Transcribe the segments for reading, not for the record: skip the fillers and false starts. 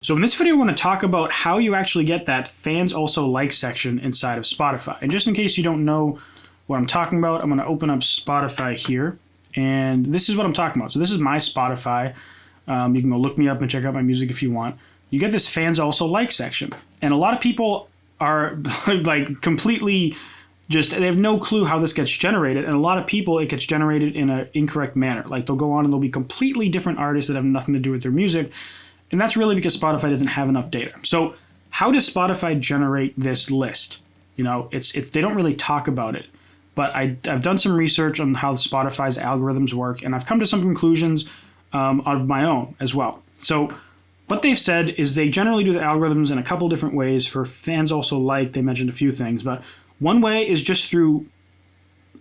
So in this video, I want to talk about how you actually get that fans also like section inside of Spotify. And just in case you don't know what I'm talking about, I'm going to open up Spotify here. And this is what I'm talking about. So this is my Spotify. You can go look me up and check out my music if you want. You get this fans also like section. And a lot of people are like completely just, they have no clue how this gets generated. And a lot of people, it gets generated in an incorrect manner. Like they'll go on and they'll be completely different artists that have nothing to do with their music. And that's really because Spotify doesn't have enough data. So how does Spotify generate this list? You know, they don't really talk about it. But I've done some research on how Spotify's algorithms work, and I've come to some conclusions of my own as well. So what they've said is they generally do the algorithms in a couple different ways. For fans also like, they mentioned a few things. But one way is just through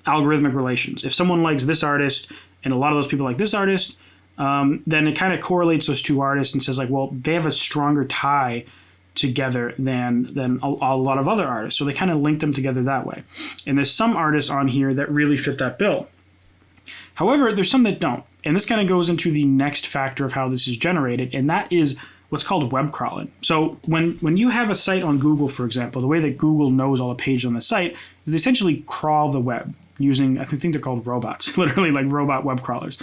algorithmic relations. If someone likes this artist and a lot of those people like this artist, then it kind of correlates those two artists and says like, well, they have a stronger tie together than a lot of other artists. So they kind of link them together that way. And there's some artists on here that really fit that bill. However, there's some that don't. And this kind of goes into the next factor of how this is generated, and that is what's called web crawling. So when you have a site on Google, for example, the way that Google knows all the pages on the site is they essentially crawl the web using, I think they're called robots, literally like robot web crawlers.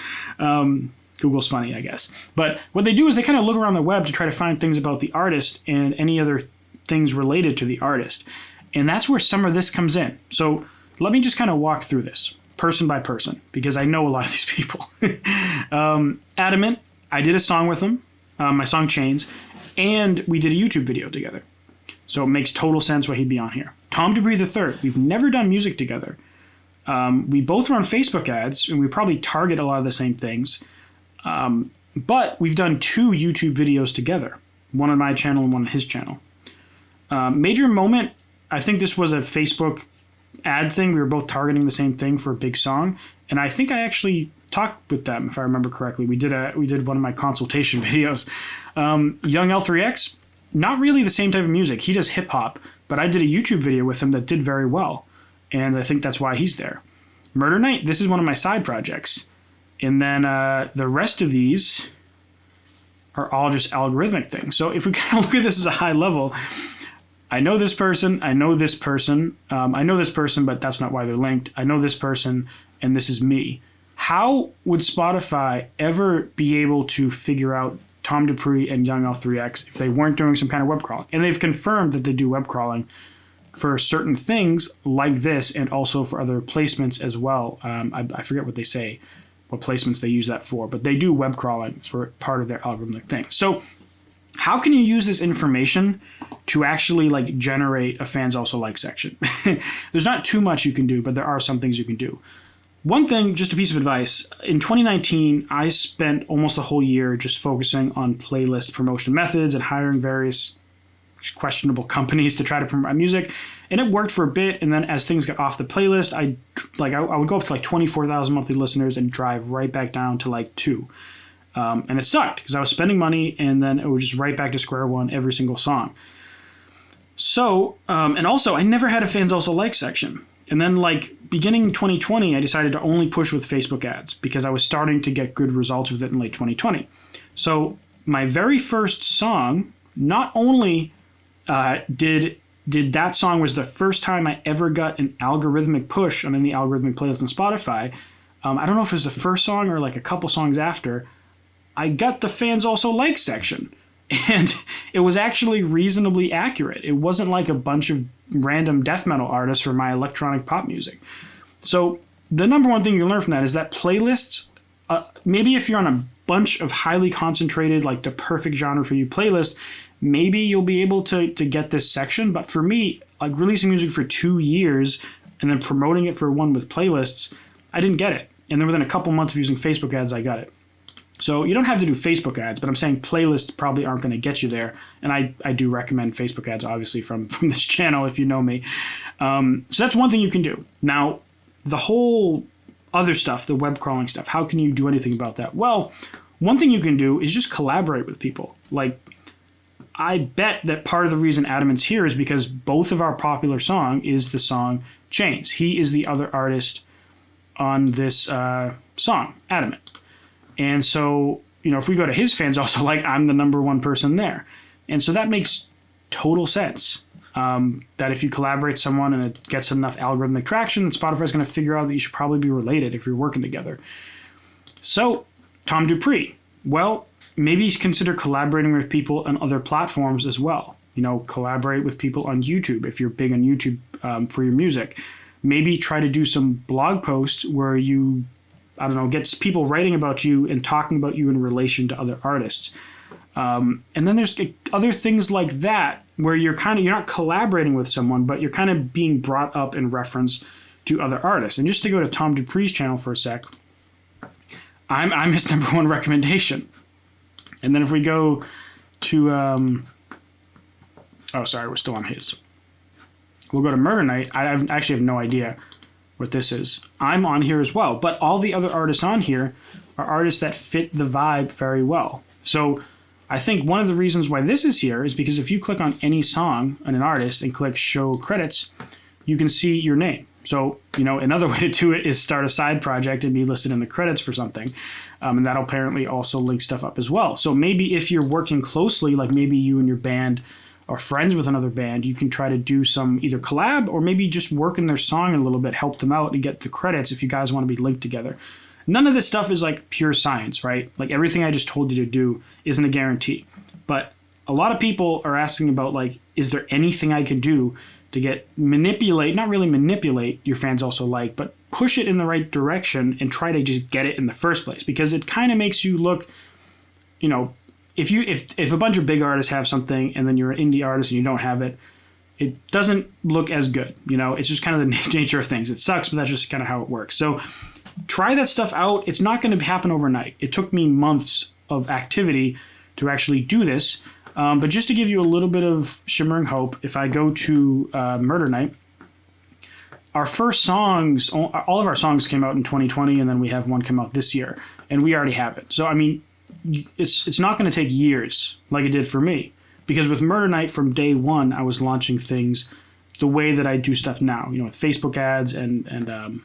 Google's funny, I guess. But what they do is they kind of look around the web to try to find things about the artist and any other things related to the artist. And that's where some of this comes in. So let me just kind of walk through this person by person because I know a lot of these people. Adamant, I did a song with him, my song Chains, and we did a YouTube video together. So it makes total sense why he'd be on here. Tom Dupree III, we've never done music together. We both run Facebook ads, and we probably target a lot of the same things. But we've done 2 YouTube videos together, one on my channel and one on his channel. Major Moment, I think this was a Facebook ad thing. We were both targeting the same thing for a big song. And I think I actually talked with them, if I remember correctly. We did one of my consultation videos. Young L3X, not really the same type of music. He does hip hop, but I did a YouTube video with him that did very well. And I think that's why he's there. Murder Night, this is one of my side projects. And then the rest of these are all just algorithmic things. So if we kind of look at this as a high level, I know this person, I know this person, I know this person, but that's not why they're linked. I know this person, and this is me. How would Spotify ever be able to figure out Tom Dupree and Young L3X if they weren't doing some kind of web crawling? And they've confirmed that they do web crawling for certain things like this and also for other placements as well. I forget what they say. What placements they use that for, but they do web crawling for part of their algorithmic thing. So how can you use this information to actually like generate a fans also like section? There's not too much you can do, but there are some things you can do. One thing, just a piece of advice, in 2019, I spent almost a whole year just focusing on playlist promotion methods and hiring various questionable companies to try to promote my music. And it worked for a bit. And then as things got off the playlist, I would go up to like 24,000 monthly listeners and drive right back down to like 2. And it sucked because I was spending money and then it was just right back to square one every single song. So, and also I never had a fans also like section. And then like beginning 2020, I decided to only push with Facebook ads because I was starting to get good results with it in late 2020. So my very first song, not only did that song was the first time I ever got an algorithmic push on any algorithmic playlist on Spotify. I don't know if it was the first song or like a couple songs after. I got the fans also like section. And it was actually reasonably accurate. It wasn't like a bunch of random death metal artists for my electronic pop music. So the number one thing you learn from that is that playlists, maybe if you're on a bunch of highly concentrated, like the perfect genre for you playlist, maybe you'll be able to get this section. But for me, like releasing music for 2 years and then promoting it for one with playlists, I didn't get it. And then within a couple months of using Facebook ads, I got it. So you don't have to do Facebook ads, but I'm saying playlists probably aren't going to get you there. And I do recommend Facebook ads, obviously, from this channel, if you know me. So that's one thing you can do. Now, the whole other stuff, the web crawling stuff, how can you do anything about that? Well, one thing you can do is just collaborate with people. Like, I bet that part of the reason Adamant's here is because both of our popular song is the song Chains. He is the other artist on this song, Adamant. And so, you know, if we go to his fans also like, I'm the number one person there. And so that makes total sense. That if you collaborate with someone and it gets enough algorithmic traction, Spotify's going to figure out that you should probably be related if you're working together. So, Tom Dupree, well, maybe consider collaborating with people on other platforms as well. You know, collaborate with people on YouTube if you're big on YouTube for your music. Maybe try to do some blog posts where you, I don't know, gets people writing about you and talking about you in relation to other artists. And then there's other things like that where you're not collaborating with someone, but you're kind of being brought up in reference to other artists. And just to go to Tom Dupree's channel for a sec, I'm his number one recommendation. And then if we go to, oh, sorry, we're still on his. We'll go to Murder Night. I actually have no idea what this is. I'm on here as well, but all the other artists on here are artists that fit the vibe very well. So I think one of the reasons why this is here is because if you click on any song on an artist and click show credits, you can see your name. So, you know, another way to do it is start a side project and be listed in the credits for something. And that'll apparently also link stuff up as well. So maybe if you're working closely, like maybe you and your band are friends with another band, you can try to do some either collab or maybe just work in their song a little bit, help them out and get the credits if you guys want to be linked together. None of this stuff is like pure science, right? Like everything I just told you to do isn't a guarantee. But a lot of people are asking about like, is there anything I can do to not really manipulate your fans also like, but push it in the right direction and try to just get it in the first place? Because it kind of makes you look, you know, if a bunch of big artists have something and then you're an indie artist and you don't have it, it doesn't look as good. You know, it's just kind of the nature of things. It sucks, but that's just kind of how it works. So try that stuff out. It's not going to happen overnight. It took me months of activity to actually do this. But just to give you a little bit of shimmering hope, if I go to Murder Night, our first songs, all of our songs came out in 2020, and then we have one come out this year, and we already have it. So, I mean, it's not going to take years like it did for me. Because with Murder Night, from day one, I was launching things the way that I do stuff now, you know, with Facebook ads and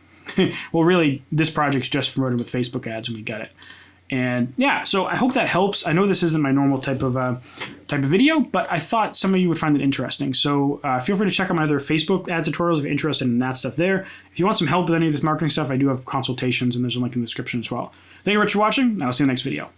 well, really, this project's just promoted with Facebook ads, and we got it. And yeah, so I hope that helps. I know this isn't my normal type of video, but I thought some of you would find it interesting. So feel free to check out my other Facebook ad tutorials if you're interested in that stuff there. If you want some help with any of this marketing stuff, I do have consultations, and there's a link in the description as well. Thank you very much for watching, and I'll see you in the next video.